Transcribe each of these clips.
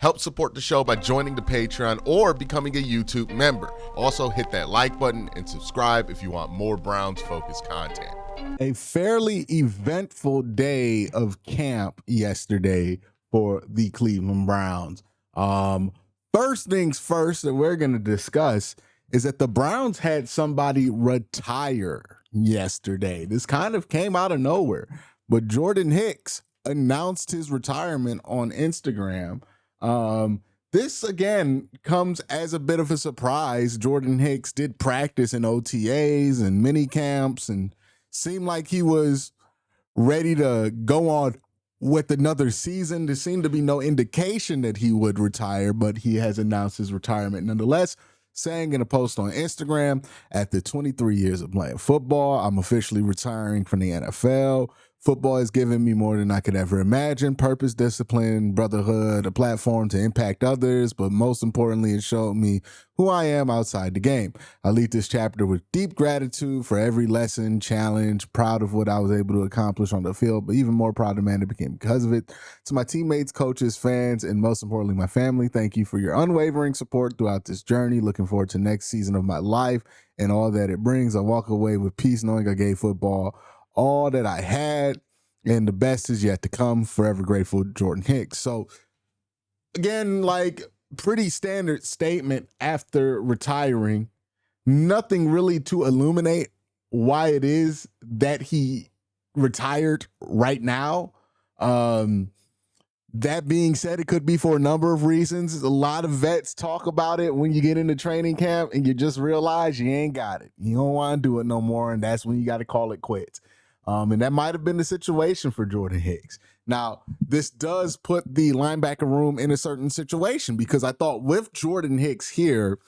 Help support the show by joining the Patreon or becoming a YouTube member. Also, hit that like button and subscribe if you want more Browns-focused content. A fairly eventful day of camp yesterday for the Cleveland Browns. First things first that we're going to discuss is that the Browns had somebody retire yesterday. This kind of came out of nowhere, but Jordan Hicks announced his retirement on Instagram. This again comes as a bit of a surprise. Jordan Hicks did practice in OTAs and mini camps and seemed like he was ready to go on with another season. There seemed to be no indication that he would retire, but he has announced his retirement nonetheless, saying in a post on Instagram, after 23 years of playing football, I'm officially retiring from the NFL. Football has given me more than I could ever imagine: purpose, discipline, brotherhood, a platform to impact others, but most importantly, it showed me who I am outside the game. I leave this chapter with deep gratitude for every lesson, challenge, proud of what I was able to accomplish on the field, but even more proud of the man that became because of it. To my teammates, coaches, fans, and most importantly, my family, thank you for your unwavering support throughout this journey. Looking forward to the next season of my life and all that it brings. I walk away with peace knowing I gave football all that I had, and the best is yet to come. Forever grateful, Jordan Hicks. So again, like, pretty standard statement after retiring. Nothing really to illuminate why it is that he retired right now. That being said, it could be for a number of reasons. A lot of vets talk about it when you get into training camp and you just realize you ain't got it. You don't want to do it no more, and that's when you got to call it quits. And that might have been the situation for Jordan Hicks. Now, this does put the linebacker room in a certain situation, because I thought with Jordan Hicks here,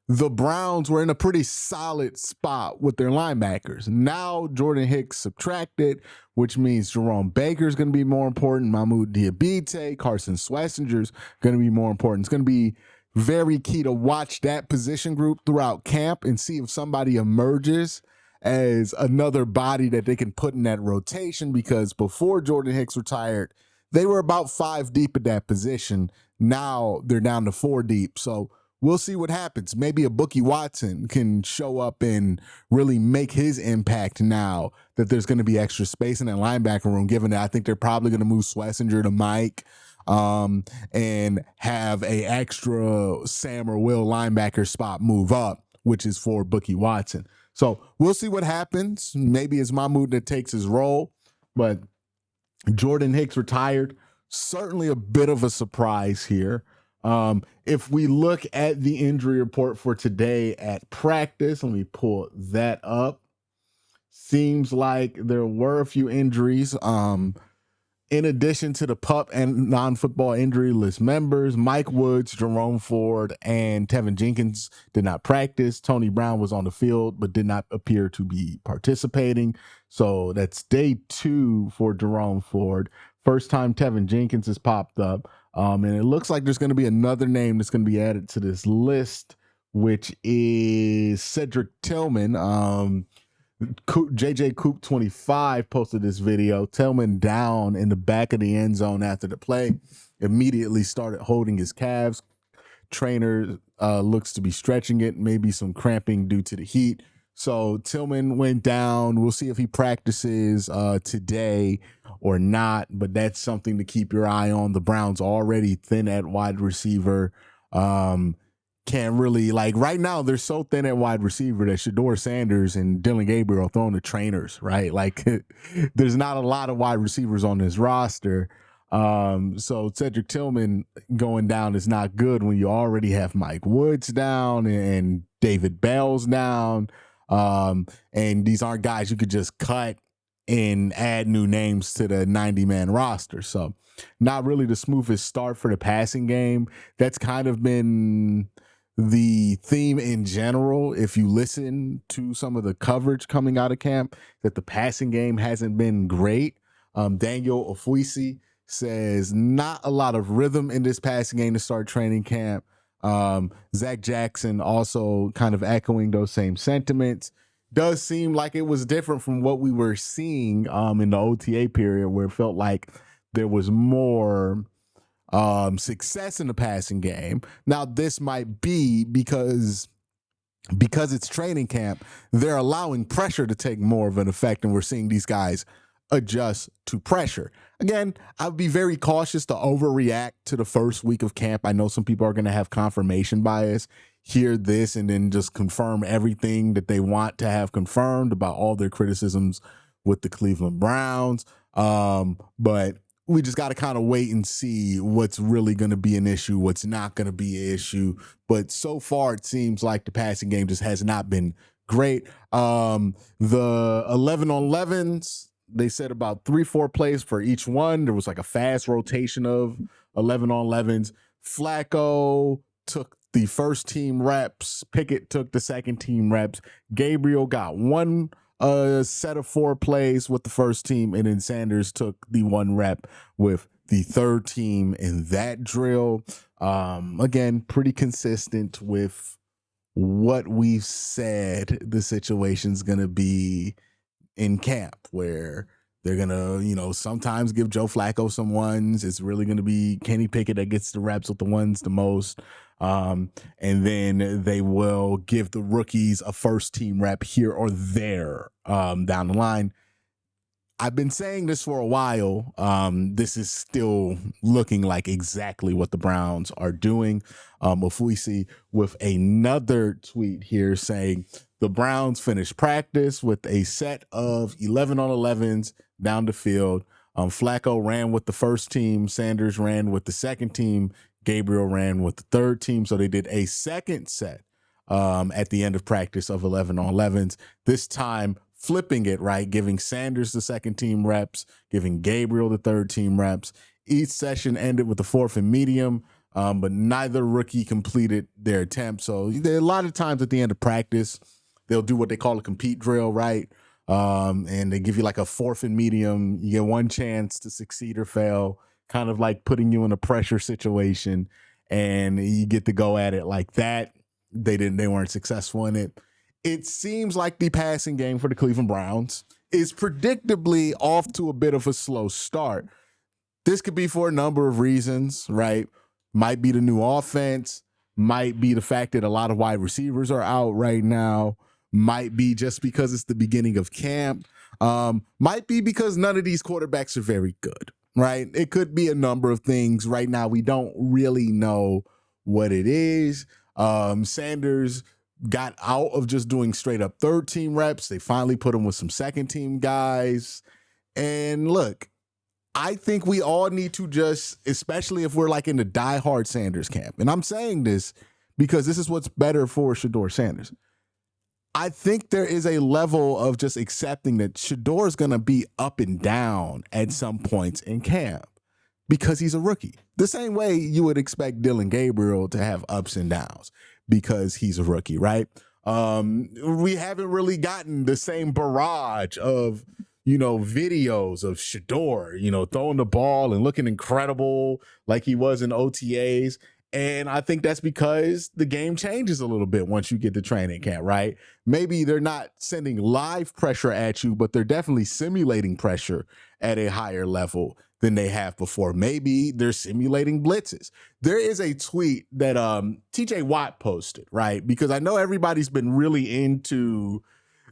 the Browns were in a pretty solid spot with their linebackers. Now Jordan Hicks subtracted, which means Jerome Baker's going to be more important. Mahmoud Diabite, Carson Schwarzenegger's going to be more important. It's going to be very key to watch that position group throughout camp and see if somebody emerges as another body that they can put in that rotation, because before Jordan Hicks retired, they were about 5 deep at that position. Now they're down to 4 deep. So we'll see what happens. Maybe a Bookie Watson can show up and really make his impact now that there's going to be extra space in that linebacker room, given that I think they're probably going to move Schlesinger to Mike and have a extra Sam or Will linebacker spot move up, which is for Bookie Watson. So we'll see what happens. Maybe it's Mahmoud that takes his role, but Jordan Hicks retired. Certainly a bit of a surprise here. If we look at the injury report for today at practice, let me pull that up. Seems like there were a few injuries. In addition to the PUP and non-football injury list members, Mike Woods, Jerome Ford, and Tevin Jenkins did not practice. Tony Brown was on the field but did not appear to be participating. So that's day 2 for Jerome Ford. First time Tevin Jenkins has popped up. And it looks like there's going to be another name that's going to be added to this list, which is Cedric Tillman. JJ Coop 25 posted this video. Tillman down in the back of the end zone after the play, immediately started holding his calves. Trainer looks to be stretching it, maybe some cramping due to the heat. So Tillman went down. We'll see if he practices today or not, but that's something to keep your eye on. The Browns already thin at wide receiver. Can't really, like, right now they're so thin at wide receiver that Shedeur Sanders and Dylan Gabriel are throwing the trainers, right? Like, there's not a lot of wide receivers on this roster. So Cedric Tillman going down is not good when you already have Mike Woods down and David Bell's down. And these aren't guys you could just cut and add new names to the 90-man roster. So not really the smoothest start for the passing game. That's kind of been the theme in general. If you listen to some of the coverage coming out of camp, that the passing game hasn't been great. Daniel Ofuisi says not a lot of rhythm in this passing game to start training camp. Zach Jackson also kind of echoing those same sentiments. Does seem like it was different from what we were seeing in the OTA period, where it felt like there was more success in the passing game. Now, this might be because it's training camp, they're allowing pressure to take more of an effect, and we're seeing these guys adjust to pressure. Again, I would be very cautious to overreact to the first week of camp. I know some people are going to have confirmation bias, hear this, and then just confirm everything that they want to have confirmed about all their criticisms with the Cleveland Browns. But we just got to kind of wait and see what's really going to be an issue, what's not going to be an issue. But so far, it seems like the passing game just has not been great. The 11-on-11s, they said about 3-4 plays for each one. There was like a fast rotation of 11-on-11s. Flacco took the first team reps. Pickett took the second team reps. Gabriel got one set of 4 plays with the first team, and then Sanders took the 1 rep with the third team in that drill. Again, pretty consistent with what we've said the situation's going to be in camp, where they're going to, sometimes give Joe Flacco some ones. It's really going to be Kenny Pickett that gets the reps with the ones the most. And then they will give the rookies a first team rep here or there down the line. I've been saying this for a while. This is still looking like exactly what the Browns are doing. If we see with another tweet here saying the Browns finished practice with a set of 11-on-11s down the field. Flacco ran with the first team. Sanders ran with the second team. Gabriel ran with the third team. So they did a second set at the end of practice of 11-on-11s. This time flipping it, right? Giving Sanders the second team reps, giving Gabriel the third team reps. Each session ended with the 4th and medium, but neither rookie completed their attempt. So a lot of times at the end of practice, they'll do what they call a compete drill, right? And they give you like a 4th and medium. You get one chance to succeed or fail, kind of like putting you in a pressure situation, and you get to go at it like that. They weren't successful in it. It seems like the passing game for the Cleveland Browns is predictably off to a bit of a slow start. This could be for a number of reasons, right? Might be the new offense, might be the fact that a lot of wide receivers are out right now, might be just because it's the beginning of camp, might be because none of these quarterbacks are very good, right? It could be a number of things. Right now, we don't really know what it is. Sanders got out of just doing straight up third team reps. They finally put him with some second team guys. And look, I think we all need to just, especially if we're like in the diehard Sanders camp, and I'm saying this because this is what's better for Shedeur Sanders. I think there is a level of just accepting that Shedeur is going to be up and down at some points in camp because he's a rookie. The same way you would expect Dylan Gabriel to have ups and downs because he's a rookie, right? We haven't really gotten the same barrage of, videos of Shedeur, throwing the ball and looking incredible like he was in OTAs. And I think that's because the game changes a little bit once you get to training camp, right? Maybe they're not sending live pressure at you, but they're definitely simulating pressure at a higher level than they have before. Maybe they're simulating blitzes. There is a tweet that TJ Watt posted, right? Because I know everybody's been really into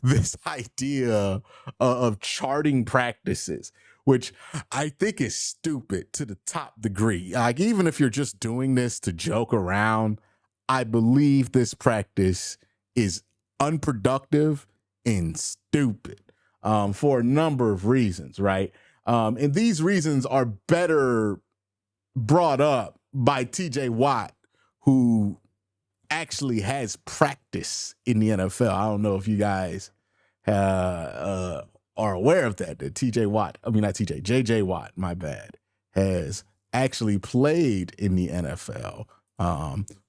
this idea of charting practices, which I think is stupid to the top degree. Like, even if you're just doing this to joke around, I believe this practice is unproductive and stupid for a number of reasons, right? And these reasons are better brought up by TJ Watt, who actually has practice in the NFL. I don't know if you guys are aware of that JJ Watt, my bad, has actually played in the NFL,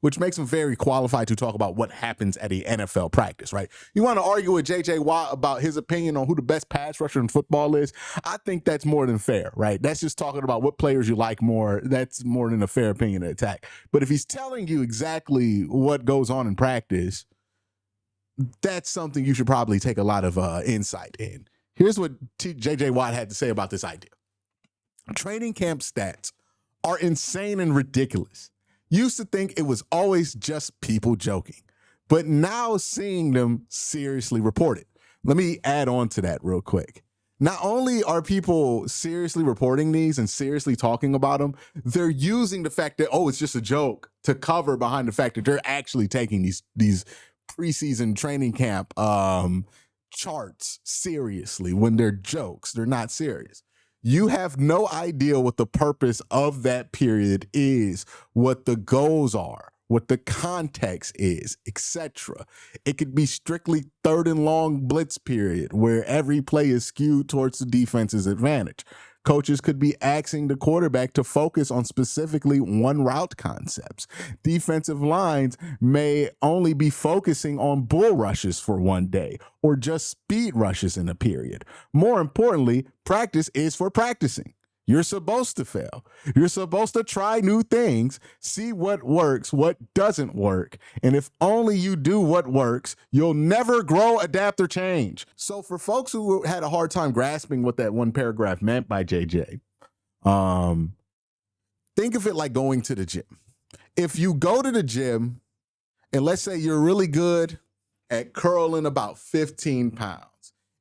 which makes him very qualified to talk about what happens at a NFL practice, right? You want to argue with JJ Watt about his opinion on who the best pass rusher in football is? I think that's more than fair, right? That's just talking about what players you like more. That's more than a fair opinion to attack. But if he's telling you exactly what goes on in practice, that's something you should probably take a lot of insight in. Here's what JJ Watt had to say about this idea. Training camp stats are insane and ridiculous. Used to think it was always just people joking, but now seeing them seriously reported. Let me add on to that real quick. Not only are people seriously reporting these and seriously talking about them, they're using the fact that, oh, it's just a joke to cover behind the fact that they're actually taking these preseason training camp charts seriously when they're jokes. They're not serious. You have no idea what the purpose of that period is, what the goals are, what the context is, etc. It could be strictly third and long blitz period where every play is skewed towards the defense's advantage. Coaches could be asking the quarterback to focus on specifically one route concepts. Defensive lines may only be focusing on bull rushes for one day or just speed rushes in a period. More importantly, practice is for practicing. You're supposed to fail. You're supposed to try new things, see what works, what doesn't work. And if only you do what works, you'll never grow, adapt, or change. So for folks who had a hard time grasping what that one paragraph meant by JJ, think of it like going to the gym. If you go to the gym and let's say you're really good at curling about 15 pounds,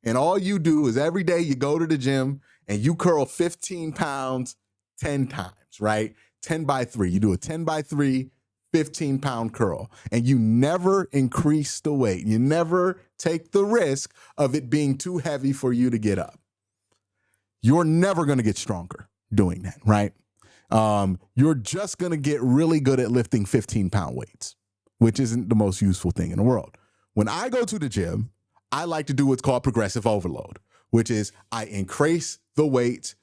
and all you do is every day you go to the gym and you curl 15 pounds 10 times, right? 10 by 3. You do a 10 by 3, 15-pound curl, and you never increase the weight. You never take the risk of it being too heavy for you to get up. You're never going to get stronger doing that, right? You're just going to get really good at lifting 15-pound weights, which isn't the most useful thing in the world. When I go to the gym, I like to do what's called progressive overload, which is I increase the weight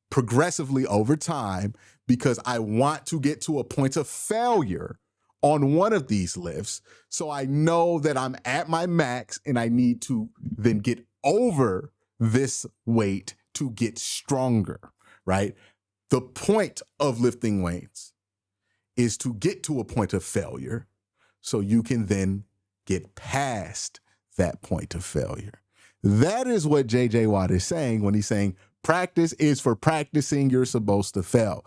progressively over time because I want to get to a point of failure on one of these lifts. So I know that I'm at my max and I need to then get over this weight to get stronger, right? The point of lifting weights is to get to a point of failure so you can then get past that point of failure. That is what J.J. Watt is saying when he's saying practice is for practicing, you're supposed to fail.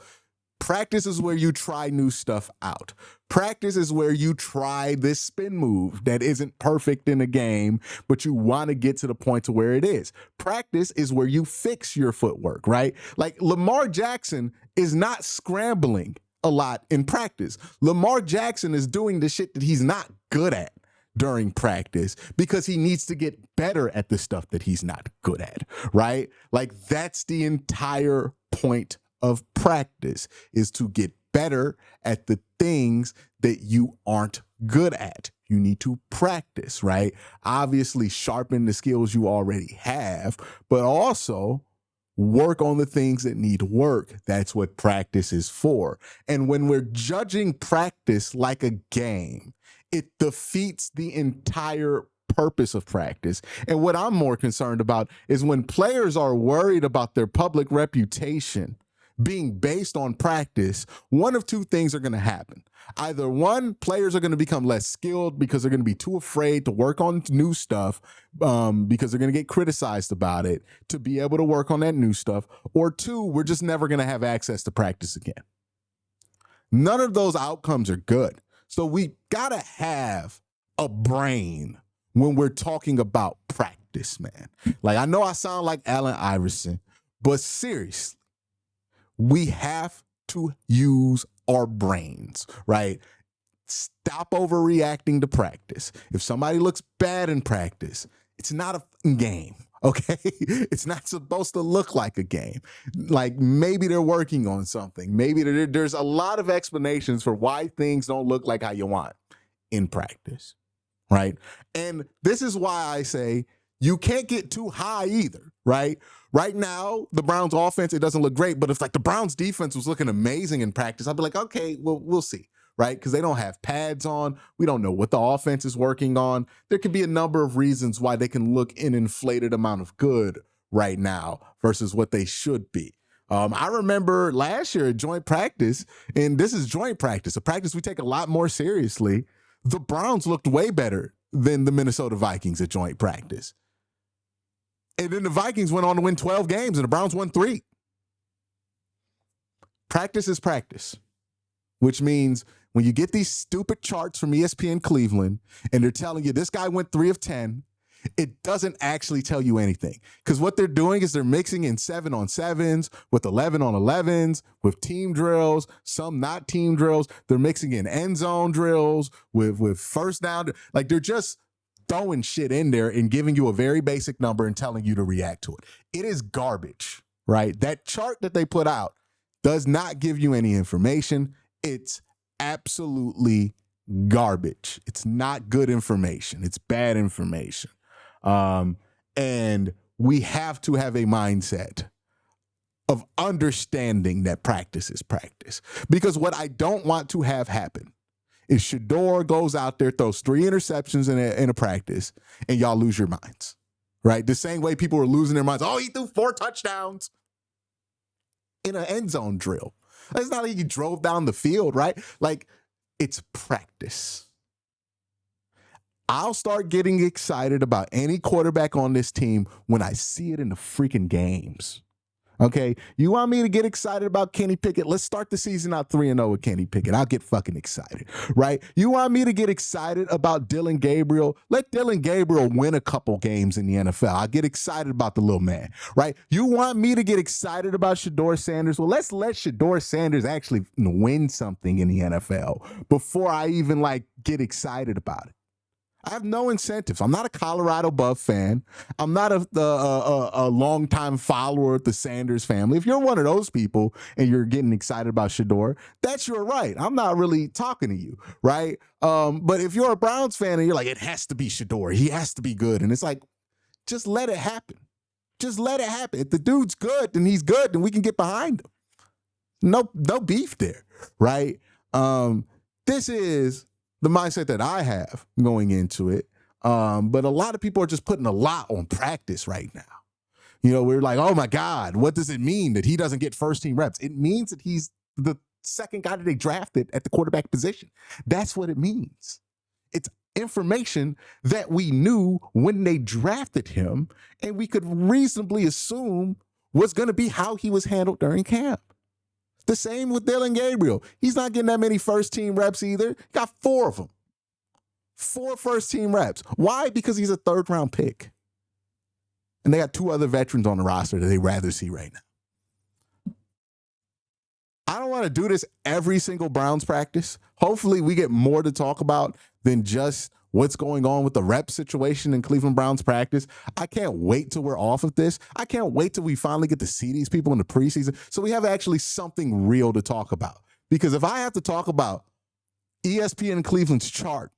Practice is where you try new stuff out. Practice is where you try this spin move that isn't perfect in a game, but you want to get to the point to where it is. Practice is where you fix your footwork, right? Like Lamar Jackson is not scrambling a lot in practice. Lamar Jackson is doing the shit that he's not good at during practice because he needs to get better at the stuff that he's not good at, right? Like that's the entire point of practice, is to get better at the things that you aren't good at. You need to practice, right? Obviously sharpen the skills you already have, but also work on the things that need work. That's what practice is for. And when we're judging practice like a game, it defeats the entire purpose of practice. And what I'm more concerned about is when players are worried about their public reputation being based on practice, one of two things are going to happen. Either one, players are going to become less skilled because they're going to be too afraid to work on new stuff because they're going to get criticized about it to be able to work on that new stuff. Or two, we're just never going to have access to practice again. None of those outcomes are good. So we got to have a brain when we're talking about practice, man. Like, I know I sound like Allen Iverson, but seriously, we have to use our brains, right? Stop overreacting to practice. If somebody looks bad in practice, it's not a game, okay? It's not supposed to look like a game. Like maybe they're working on something. Maybe there's a lot of explanations for why things don't look like how you want in practice, right? And this is why I say you can't get too high either, right? Right now, the Browns offense, it doesn't look great, but if like the Browns defense was looking amazing in practice, I'd be like, okay, well, we'll see, right? Because they don't have pads on. We don't know what the offense is working on. There could be a number of reasons why they can look an inflated amount of good right now versus what they should be. I remember last year at joint practice, and this is joint practice, a practice we take a lot more seriously. The Browns looked way better than the Minnesota Vikings at joint practice. And then the Vikings went on to win 12 games, and the Browns won 3. Practice is practice, which means when you get these stupid charts from ESPN Cleveland and they're telling you this guy went 3 of 10, it doesn't actually tell you anything. Because what they're doing is they're mixing in 7-on-7s with 11-on-11s, with team drills, some not team drills. They're mixing in end zone drills with first down. Like they're just throwing shit in there and giving you a very basic number and telling you to react to it. It is garbage, right? That chart that they put out does not give you any information. It's absolutely garbage. It's not good information. It's bad information. And we have to have a mindset of understanding that practice is practice. Because what I don't want to have happen is Shedeur goes out there, throws 3 interceptions in a practice, and y'all lose your minds, right? The same way people were losing their minds. Oh, he threw 4 touchdowns in an end zone drill. It's not like he drove down the field, right? Like, it's practice. I'll start getting excited about any quarterback on this team when I see it in the freaking games. Okay, you want me to get excited about Kenny Pickett? Let's start the season out 3-0 with Kenny Pickett. I'll get fucking excited, right? You want me to get excited about Dylan Gabriel? Let Dylan Gabriel win a couple games in the NFL. I'll get excited about the little man, right? You want me to get excited about Shedeur Sanders? Well, let's let Shedeur Sanders actually win something in the NFL before I even get excited about it. I have no incentives. I'm not a Colorado Buff fan. I'm not a longtime follower of the Sanders family. If you're one of those people and you're getting excited about Shedeur, that's your right. I'm not really talking to you, right? But if you're a Browns fan and you're like, it has to be Shedeur, he has to be good. And it's like, just let it happen. Just let it happen. If the dude's good, then he's good, then we can get behind him. No beef there, right? This is the mindset that I have going into it. But a lot of people are just putting a lot on practice right now. You know, we're like, oh my God, what does it mean that he doesn't get first team reps? It means that he's the second guy that they drafted at the quarterback position. That's what it means. It's information that we knew when they drafted him, and we could reasonably assume was going to be how he was handled during camp. The same with Dylan Gabriel. He's not getting that many first-team reps either. He got 4 of them. 4 first-team reps. Why? Because he's a third-round pick. And they got 2 other veterans on the roster that they'd rather see right now. I don't want to do this every single Browns practice. Hopefully we get more to talk about than just what's going on with the rep situation in Cleveland Browns practice. I can't wait till we're off of this. I can't wait till we finally get to see these people in the preseason so we have actually something real to talk about. Because if I have to talk about ESPN Cleveland's chart,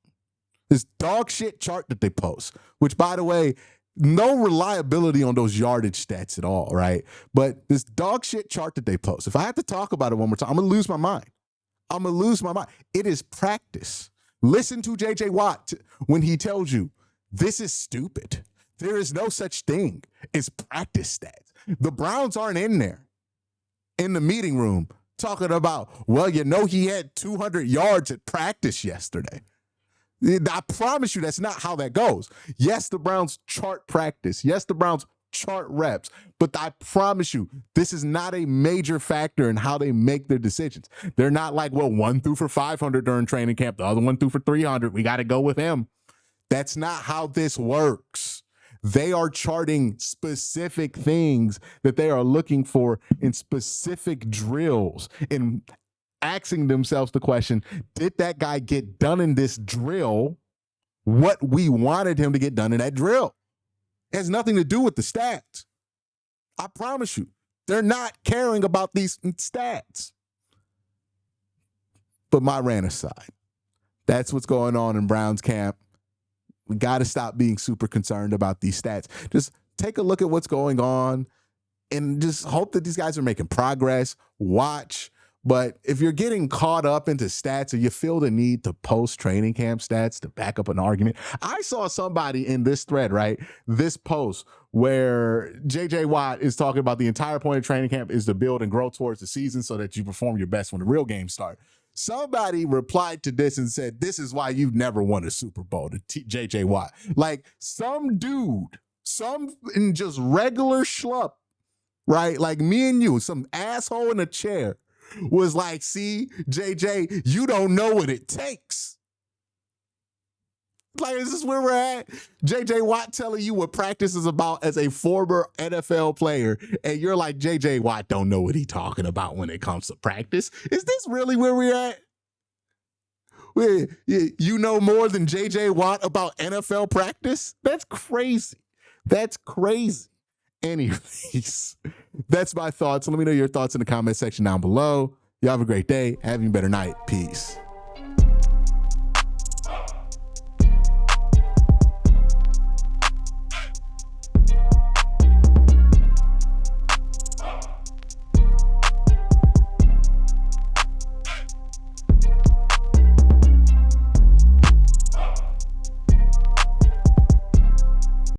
this dog shit chart that they post, which, by the way, no reliability on those yardage stats at all, right? But this dog shit chart that they post, if I have to talk about it one more time, I'm going to lose my mind. I'm going to lose my mind. It is practice. Listen to J.J. Watt when he tells you, this is stupid. There is no such thing as practice stats. The Browns aren't in there in the meeting room talking about, well, you know, he had 200 yards at practice yesterday. I promise you that's not how that goes. Yes, the Browns chart practice. Yes, the Browns chart reps. But I promise you, this is not a major factor in how they make their decisions. They're not like, well, one threw for 500 during training camp. The other one threw for 300. We got to go with him. That's not how this works. They are charting specific things that they are looking for in specific drills and asking themselves the question, did that guy get done in this drill what we wanted him to get done in that drill? It has nothing to do with the stats. I promise you, they're not caring about these stats. But my rant aside, that's what's going on in Browns camp. We got to stop being super concerned about these stats. Just take a look at what's going on and just hope that these guys are making progress. Watch. But if you're getting caught up into stats or you feel the need to post training camp stats to back up an argument, I saw somebody in this thread, right? This post where J.J. Watt is talking about the entire point of training camp is to build and grow towards the season so that you perform your best when the real games start. Somebody replied to this and said, this is why you've never won a Super Bowl to J.J. Watt. Like some dude, some just regular schlup, right? Like me and you, some asshole in a chair, was like, see, JJ, you don't know what it takes. Like, is this where we're at? JJ Watt telling you what practice is about as a former NFL player, and you're like, JJ Watt don't know what he's talking about when it comes to practice. Is this really where we're at? You know more than JJ Watt about NFL practice? That's crazy. That's crazy. Anyways, that's my thoughts. Let me know your thoughts in the comment section down below. You have a great day. Have a better night. Peace.